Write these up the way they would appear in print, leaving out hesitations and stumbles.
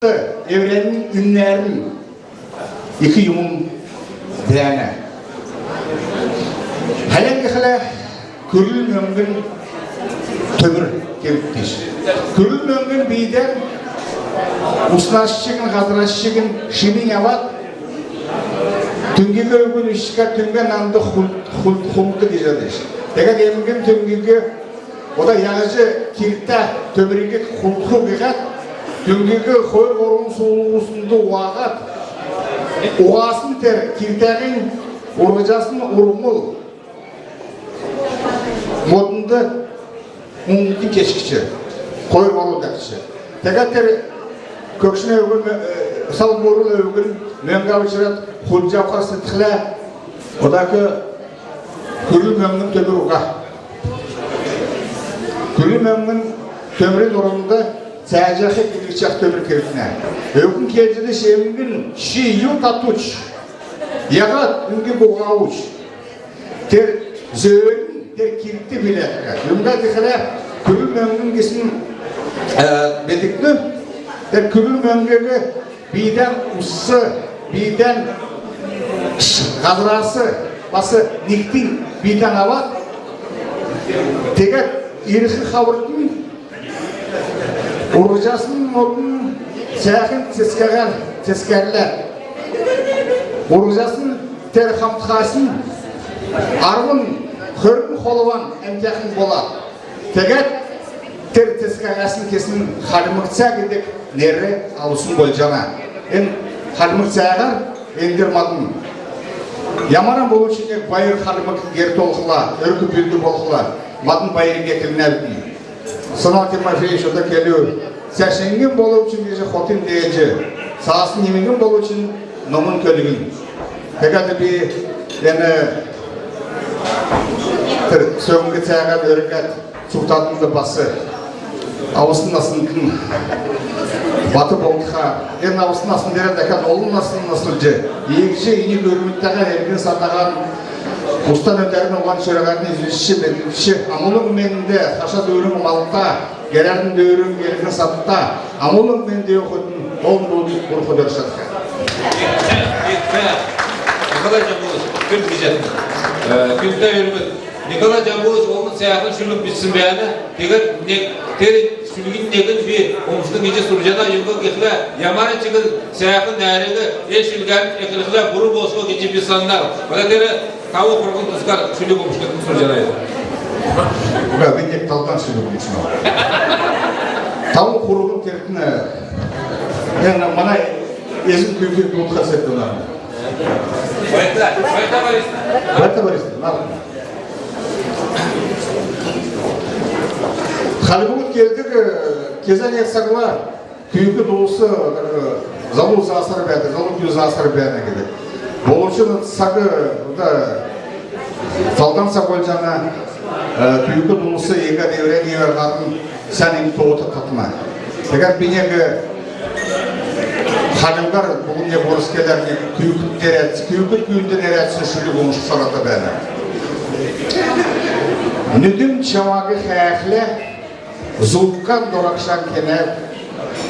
Evrenin ünlerin iki yumun beyanı. Halen kıhla kürül möngün tömür kevittiş. Kürül möngün beyden usnaşçıgın, gazraşçıgın şimin avat tünge görgün işçika tünge nandı huldu gizadiş. Tekat emgin tüngege o da yağıcı kirtta tömürge huldu gigat tüngege koy orun soğuğusunda uağat uğasını ter kirtağın urgacasını urumul modunda mumlukin keşkişi koy orun dakışı. Tekat ter kökşüne övgün sal borul övgün möngavçırat hulcavka sıtıkla odaki kürül möngün tömür uğa. Kürül möngün tömürün orunda sәжәхе килчәк төбер кертне. Өвгün келжеде шемгин ши ю татуч. Ягат үнге бугауч. Тер зөөн тер кирти билетке. Үнге дихеле күрүл мөңгүн кесин бедикне тер күрүл мөңгеге биден уссы, биден газрасы, басы никтин биден ават. Тегет ирхи хавыртын Urgacasının orgun seyahın tezkerler. Urgacasının terhamtkasın arvın hörgün holuvan emtekhin bola. Teget ter tezkerlesin kesin halimıkça gidip nere alıсын bolcana. En halimıkçalar endirmadın. Yamaran bolu içinde bayır halimık gerti olğula, örgü bildi bolğula. Madın bayırı getirinler değil. Sınav Timofeyevич o da geliyor. Sәшенген болу үшін кеше хотин дейінші. Сағасын емеген болу үшін номын көлігін. Тегады бей, яны сөңгі цәғат өргәт сұқтатынды басы. Ауысын насынкін баты болдыға. Ен ауысын насын дәрі дәкәт олын насын насылжы. Егіші ені көрметтіға әрген сатаған Ұстан өндерін оған шөрағатын үзіліші, бәділіші, амулың менінде қаша дөйрің малықта, гәрәрдің дөйрің елінің сатыта, амулың менінде өкетін олын болдық бұрқы дөршатқа. Николай Жамбулович, кім бейжетін? Күнді өрімін. Николай Жамбулович, оның саяқын шүлік бітсін бәйіні, тегін шүлігін негін бей, omuştun gece surcana yılgı gıhla, yamanı çıkın seyakın nərəgi, eşilgən ekilgіla buru boşu gece bir sanlar. Bada tere tavu kurgun tuskar şülük omuştun surcana еді. Uga, ben tek taldan şülük omuştun. Tavu kurgun tertine, yani bana ezin köyfek bulutқа sette onarım. Bayta barista. Bayta barista, ne yapın? Халибут келдік, кезен ексағыла күйкі досы залу засыр бәді, залу күйі засыр бәді кеді. Бұл үшін сағы салдан сағыл жаңа күйкі досы егі деврен евергатын сәнің тоғыты қатына. Тегер бенегі халимдар бүгін не борыс келеріне күйкі күйінден әрәтсі шүлі болмышы сараты бәді. Нүдім чамағы қаяқлы Зуğkan dorakşan kenar,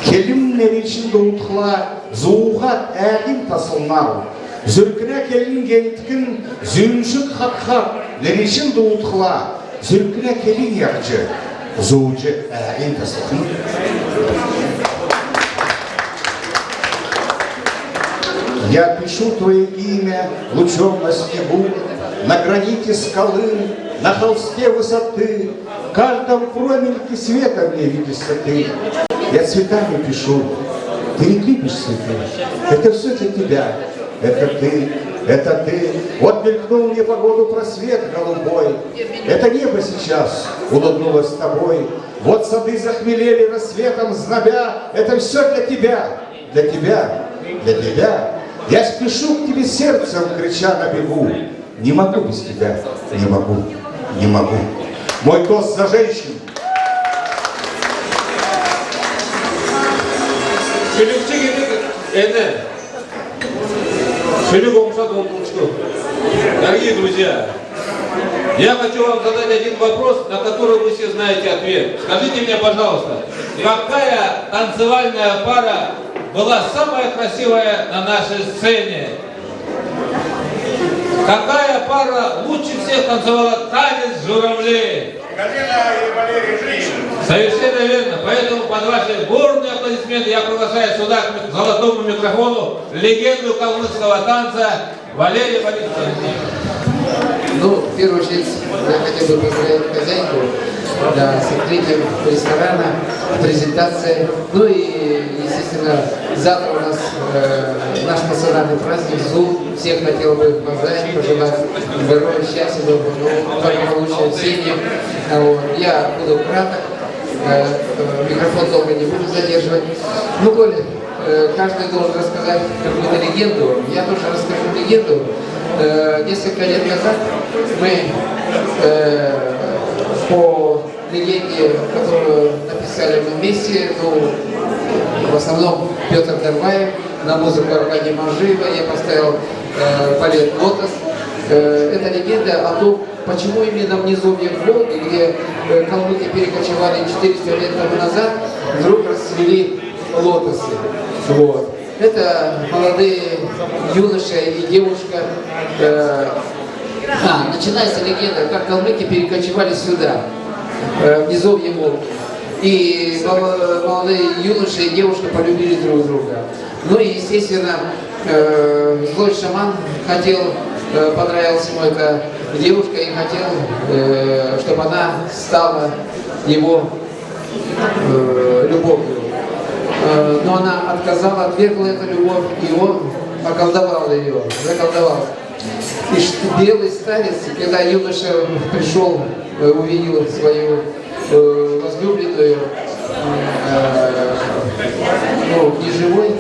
kelimler için doğutla, zuğat әғин tasılnar. Zürküne kelin gentikin, zünşük hak, nerişin doğutla, zürküne kelin yakcı, zuğucu әғин tasılnar. Я пишу твое имя лучом на снегу, на граните скалы, на холсте высоты, в каждом промельке света мне видишься ты. Я цветами пишу, ты не любишь цветы, это все для тебя, это ты. Вот мелькнул мне по году просвет голубой, это небо сейчас улыбнулось с тобой. Вот сады захмелели рассветом знобя, это все для тебя, для тебя, для тебя. Я спешу к тебе сердцем, крича на бегу. Не могу без тебя, не могу, не могу. Мой тост за женщин. Дорогие друзья, я хочу вам задать один вопрос, на который вы все знаете ответ. Скажите мне, пожалуйста, какая танцевальная пара была самая красивая на нашей сцене. Какая пара лучше всех танцевала танец журавлей? Совершенно верно. Поэтому под ваши бурные аплодисменты я приглашаю сюда к золотому микрофону легенду калмыцкого танца Валерия Борисовича. Ну, в первую очередь, я хотел бы поздравить хозяйку, да, с открытием ресторана, презентация. Ну и, естественно, завтра у нас наш национальный праздник ЗУ. Всех хотел бы поздравить, пожелать здоровья, счастья, благополучия в семье. Вот. Я буду краток, микрофон долго не буду задерживать. Ну, Коля, каждый должен рассказать какую-то легенду. Я тоже расскажу легенду. Несколько лет назад мы по легенде, которую написали мы вместе, ну, в основном Петр Дарваев, на музыку Аркадия Манжиева, я поставил балет «Лотос». Это легенда о том, почему именно в низовье Волги, где калмыки перекочевали 400 лет тому назад, вдруг расцвели лотосы. Вот. Это молодые юноша и девушка. Начинается легенда, как калмыки перекочевали сюда, в низовье Волги. И молодые юноши и девушка полюбили друг друга. Ну и, естественно, злой шаман понравилась ему эта девушка и хотел, чтобы она стала его любовью. Но она отказала, отвергла эту любовь, и он околдовал ее, заколдовал. И белый старец, когда юноша пришел, увидел свою возлюбленную, ну, неживой,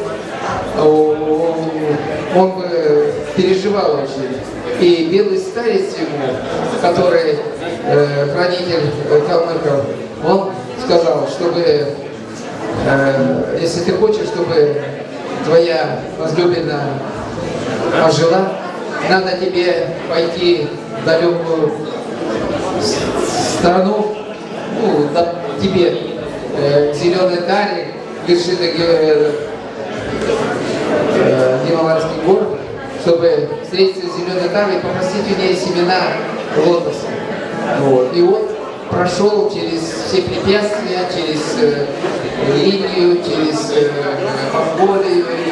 он бы переживал очень. И белый старец ему, который хранитель калмыков, он сказал, чтобы если ты хочешь, чтобы твоя возлюбленная ожила, надо тебе пойти в далекую страну, ну, тебе к Зеленой Таре, вершины Гималайских гор, чтобы встретиться с Зеленой Тарой и попросить у нее семена лотоса. Вот. И он прошел через все препятствия, через Индию, через Монголию и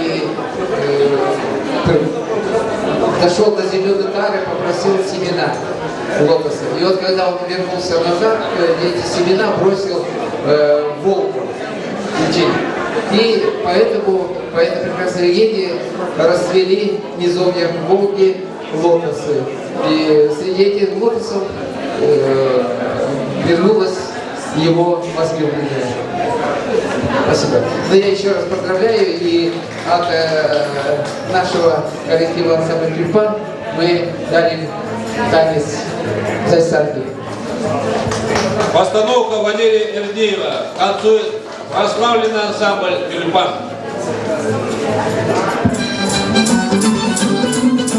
дошел до Зеленой Тары, попросил семена лотоса. И вот когда он вернулся назад, эти семена бросил в Волгу. И поэтому, по этой прекрасной легенде, расцвели низовья Волги лотосы. И среди этих лотосов вернулась его возлюбленная. Спасибо. Но я еще раз поздравляю, и от нашего коллектива ансамбля «Тюльпан» мы дарим танец «Зайсарги». Постановка Валерия Эрдеева. Танцует прославленный ансамбль «Тюльпан». Thank you.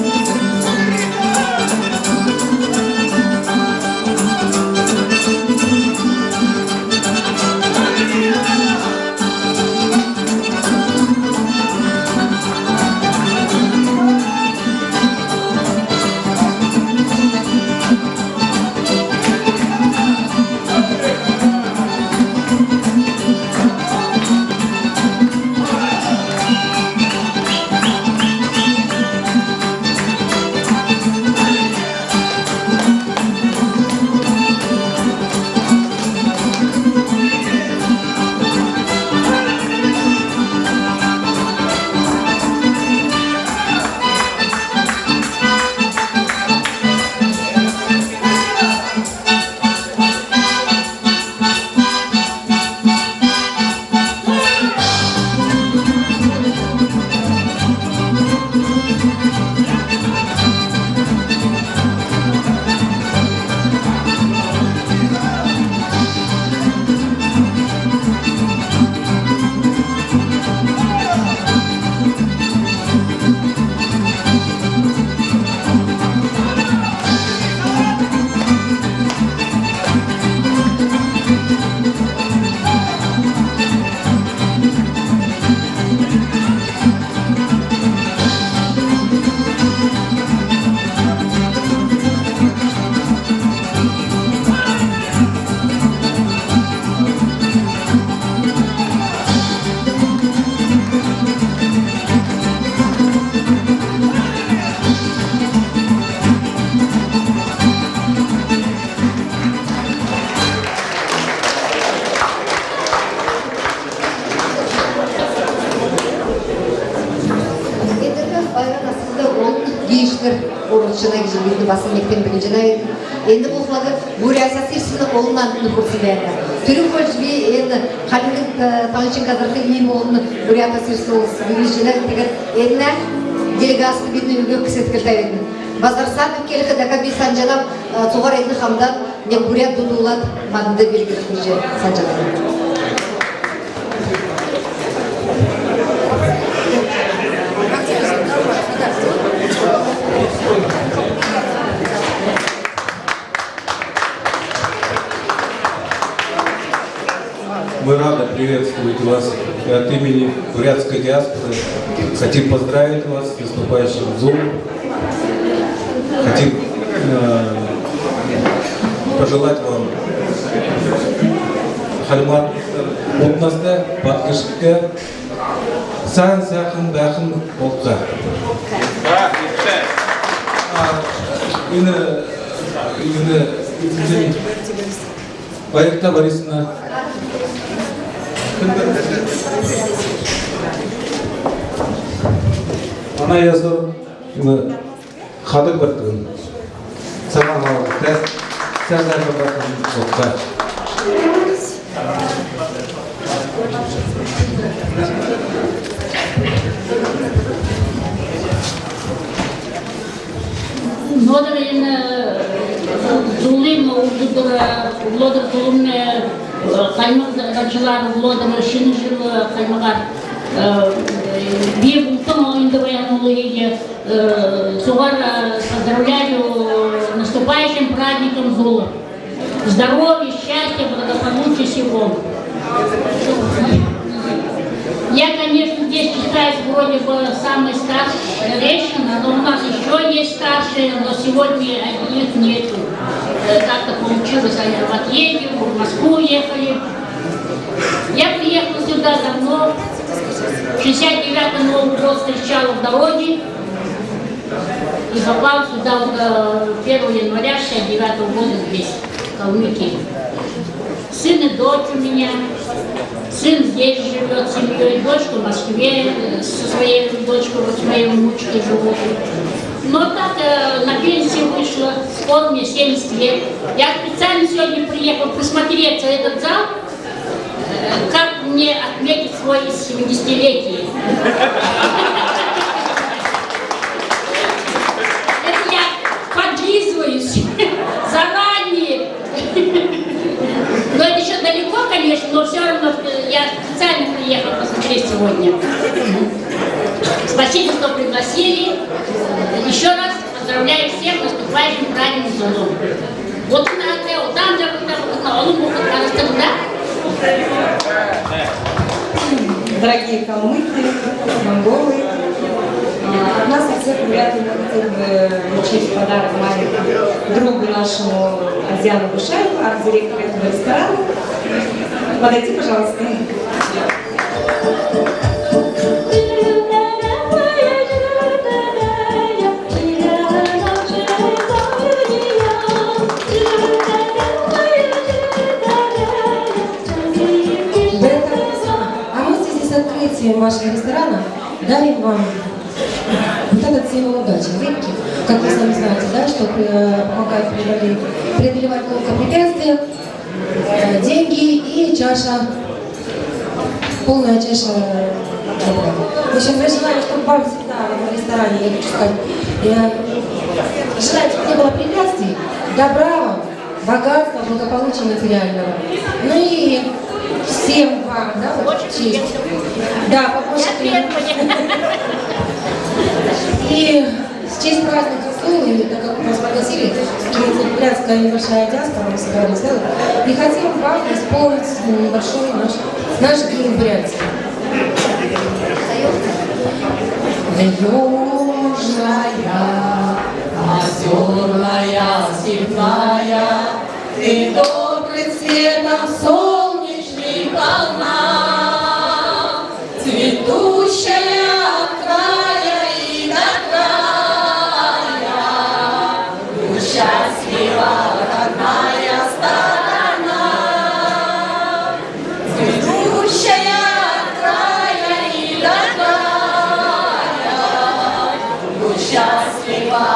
Владимир Уручына кижибилди басын мектен биле жана энди бул флагы Бурятия сырсыны олунан нукурсибеда. Түрүк бөлжби энди Халилин Талчин казарты им олуну Бурятия сырсы билижилер деген энне делегация бидин үгө кисеткелдебин. Базарсадов келихи Дагаби Санжанам тугар энди хамдан не Бурят дудулат мадды белгилеже Санжанам. Мы рады приветствовать вас и от имени бурятской диаспоры. Хотим поздравить вас с наступающим Зумом. Хотим пожелать вам хальмат отнасты, баткышыкка, сан сахын бахын болтқа. Үйіні байықта барысына ана yazdım bunu kadık baktım sana aldı sen de baktın sokta Нодерин Зулим Удудра Лодер Зулимне Каймакчылар Лодер Шинжил Каймагар Бир Бултон ойында баянулыге Сугар поздравляю наступающим праздником Зула. Здоровья, счастья, благополучия всего. Я, конечно, здесь считаюсь вроде бы самой старшей женщиной, но у нас еще есть старшие, но сегодня их нету. Как-то получилось, они в отъезде, в Москву уехали. Я приехала сюда давно, в 69-м Новый год встречала в дороге и попала сюда 1 января 69-го года здесь, в Калмыкии. Сын и дочь у меня. Сын здесь живет с семьей, дочка в Москве со своей дочкой, вот с моей внучкой живут. Но так на пенсию вышла, скоро мне 70 лет. Я специально сегодня приехала посмотреться этот зал, как мне отметить свое 70-летие. Это я подлизываюсь заранее. Но это еще далеко, конечно, но все равно я специально приехала посмотреть сегодня. Спасибо, что пригласили. Еще раз поздравляю всех с наступающим праздником Зулу. Вот там Дорогие калмыки, монголы, от нас от всех ребят я хотел бы вручить подарок маленькому другу нашему Азиану Бушаеву, арт-директору этого ресторана. Подойди, пожалуйста. Вашего ресторана дарим вам вот этот символ удачи. Рыбки, как вы сами знаете, да, что помогает преодолевать ловко препятствия, деньги и чаша, полная чаша добра. В общем, я желаю, чтобы вам всегда в ресторане, я хочу сказать, я желаю, чтобы не было препятствий, добра вам, богатства, благополучия материального. Ну и всем вам, да, вот честь. Да, побольше. И в честь праздника Зулы, так как нас пригласили, бурятская небольшая диаспора, мы собрались, да, и хотим вам исполнить небольшой наш гимн Бурятии. Южная, озерная, степная, ты добрый цветом солнечный волна, цветущая от края и до края, счастлива родная сторона, цветущая от края и до края, счастлива.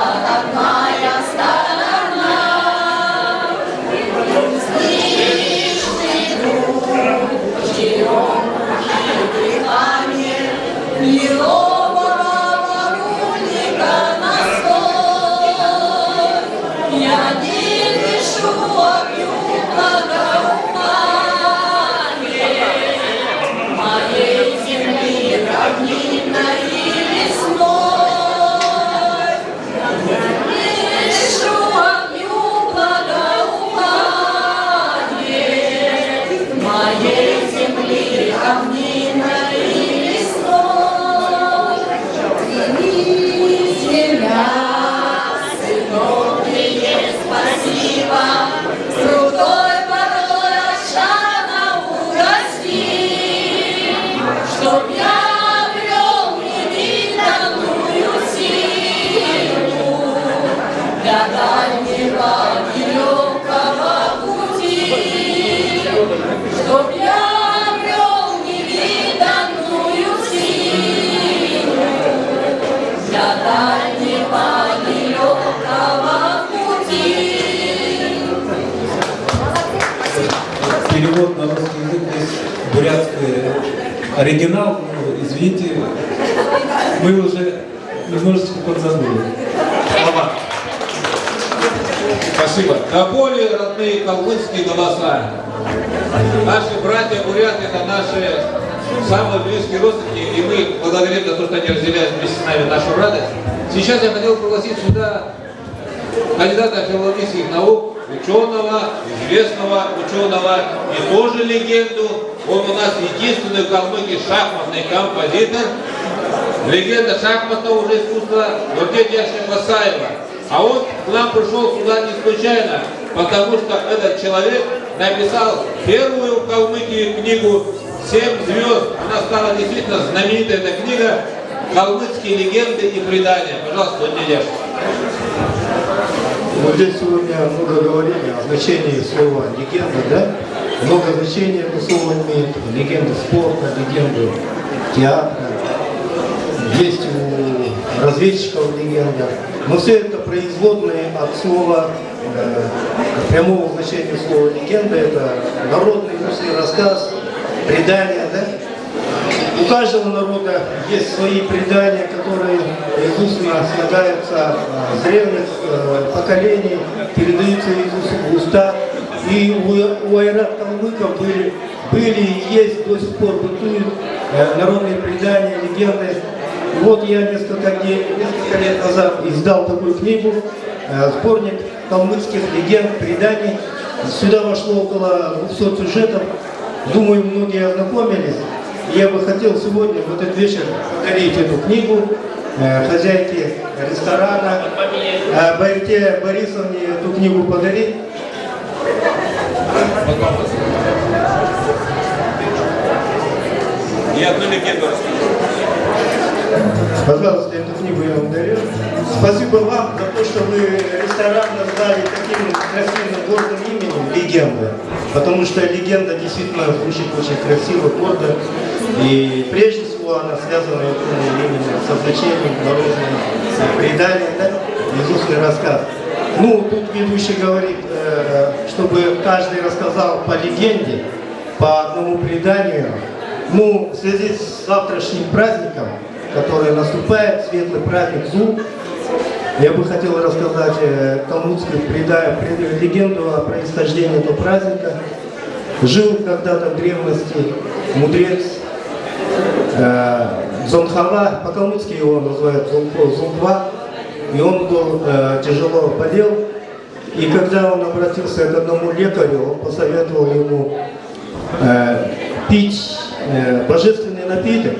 Перевод на русский язык есть бурятский оригинал, но, извините, мы уже немножечко подзабыли. Слова. Спасибо. До боли родные калмыцкие голоса. Наши братья-буряты — это наши самые близкие родственники, и мы благодарим за то, что они разделяют вместе с нами нашу радость. Сейчас я хотел пригласить сюда кандидата филологических наук, ученого, известного ученого и тоже легенду. Он у нас единственный в Калмыкии шахматный композитор, легенда шахматного уже искусства Нурден Яшин Басаева. А он к нам пришел сюда не случайно, потому что этот человек написал первую в Калмыкии книгу «7 звезд». Она стала действительно знаменитой, эта книга «Калмыцкие легенды и предания». Пожалуйста, Нурден Яшин. Вот здесь сегодня много говорили о значении слова «легенда», да? Много значений это слово имеет. Легенда спорта, легенда театра. Есть у разведчиков легенда. Но все это производные от слова, прямого значения слова «легенда». Это народный устный рассказ, предание, да? У каждого народа есть свои предания, которые из устно слагаются с древних поколений, передаются из уст в уста. И у айрат-калмыков были и есть, до сих пор бытуют народные предания, легенды. И вот я несколько лет назад издал такую книгу, сборник калмыцких легенд, преданий. Сюда вошло около 200 сюжетов. Думаю, многие ознакомились. Я бы хотел сегодня, в этот вечер, подарить эту книгу хозяйке ресторана Байрте Борисовне, эту книгу подарить. И одну легенду расскажу. Пожалуйста, эту книгу я вам дарю. Спасибо вам за то, что вы ресторан назвали таким красивым гордым именем «Легенда». Потому что легенда действительно звучит очень красиво, гордо. И прежде всего она связана именно со значением народного предания, да? Устный рассказ. Ну, тут ведущий говорит, чтобы каждый рассказал по легенде, по одному преданию. Ну, в связи с завтрашним праздником, который наступает, светлый праздник Зул, я бы хотел рассказать калмыцкую легенду о происхождении этого праздника. Жил когда-то в древности мудрец Зонхава, по-калмыцки его называют Зонхва, и он был тяжело болел. И когда он обратился к одному лекарю, он посоветовал ему пить божественный напиток,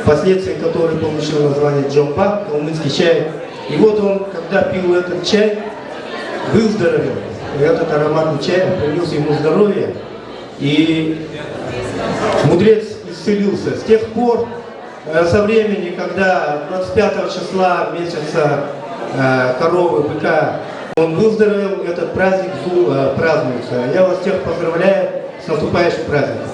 впоследствии который получил название джомба, калмыцкий чай. И вот он, когда пил этот чай, выздоровел. И этот ароматный чай принес ему здоровье. И мудрец исцелился. С тех пор, со времени, когда 25 числа месяца коровы, быка, он выздоровел, этот праздник празднуется. Я вас всех поздравляю с наступающим праздником.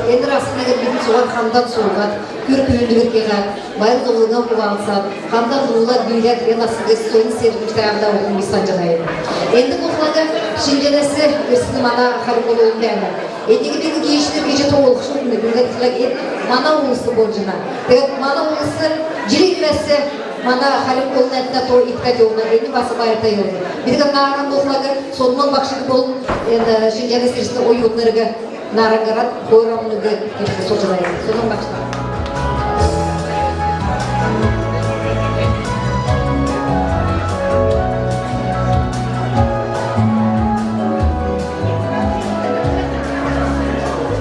Енді расында келген суған қамдан суылған, көркілінді көркеға, байыл доғылына құлаңсап, қамдан ұлылар бейлер ренасы соны сергіш тағында оқын бейсан жанайын. Енді бұқылады шынженесі өрсіні мана қарым болуын дәмі. Ендегі бегі кейшілер кеше тоғылық шоғынды білген қылаген мана ұлысы бол жына. Мана ұлысы jirikmesi mana halim kolunetine to itkat yoluna eni bası bayırta yoluna. Bir de naran boğulağı sonman bakşık bol şincanı sirisinde o yollarıga naran garat koyramını gülüge soçalayın. Sonman bakşık.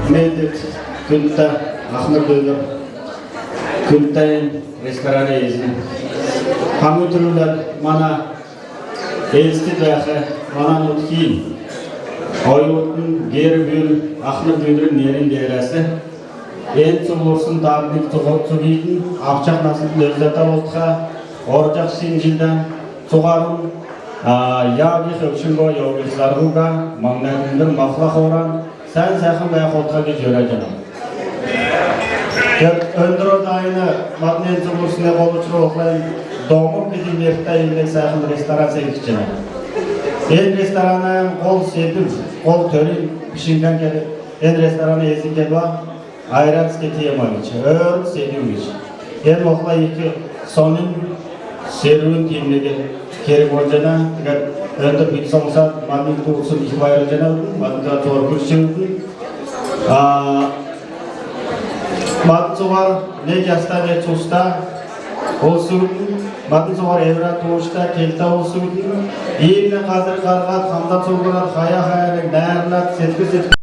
Медик, Күнта, Ахмыр Дөлür, Күнтайын рестораны езін. Хамы түрілер мана елісті дәқі, мана ұтқиын. Ойуытын гері бөл, Ахмыр Дөлірін нерін дәрәсі. Ен сұлырсын табынық тұғыт сұғиын, ақчақ насыл лөздата отқа, оржақ сен жылдан сұғарын, яғы қөкшінгі яғы зарғыға, маңнағындар мақлақ оран, сән сәқін бәқ отқа ке жөрі жаным. Öndür odayını Madnen Cumhuriyeti'ne oluştur oklayın. Doğum bizim yerinde ilmek sahil restoran sevdikçine. En restoranın kol sepim, kol törin pişinken gelip en restoranı ezik gelip ayran sketiyemaviç, ör sevdiğimiz. En oklay iki sonun serüün timlegi kerek olacağına, öndür bir sonsa Madnen kursun iki bayır olacağına, Madnen torkur çıldın. Matsuvar ne yasta ne çusta olsun, Matsuvar evra toğuşta kelta olsun. İyimle hazır kargat, hamda çoğurat, haya hayalek, değerlat, setki setki.